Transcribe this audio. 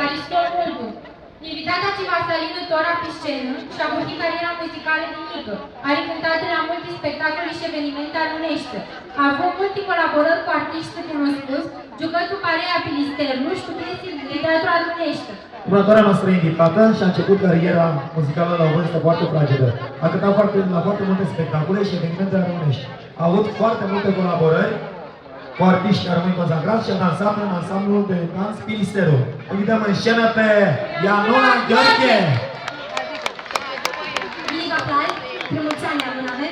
Ariston Muldu. Invitata Civasalinu Tora pe scenă și-a avut cariera muzicală din mică. Are cântat la multe spectacole și evenimente alunește. A avut multe colaborări cu artiști cunoscuți, jucând cu Parea Pilisternu și cu piese de teatru alunește. Următoarea noastră invitată și-a început cariera muzicală la o vârstă foarte fragedă. A cântat la foarte multe spectacole și evenimente românești. A avut foarte multe colaborări cu artiști care rămân consagrați și a dansat în ansamblul de dans Pilisteru. Invităm în scenă pe Ianona Gheorghe! Mic aplauz, de mulți ani amâname.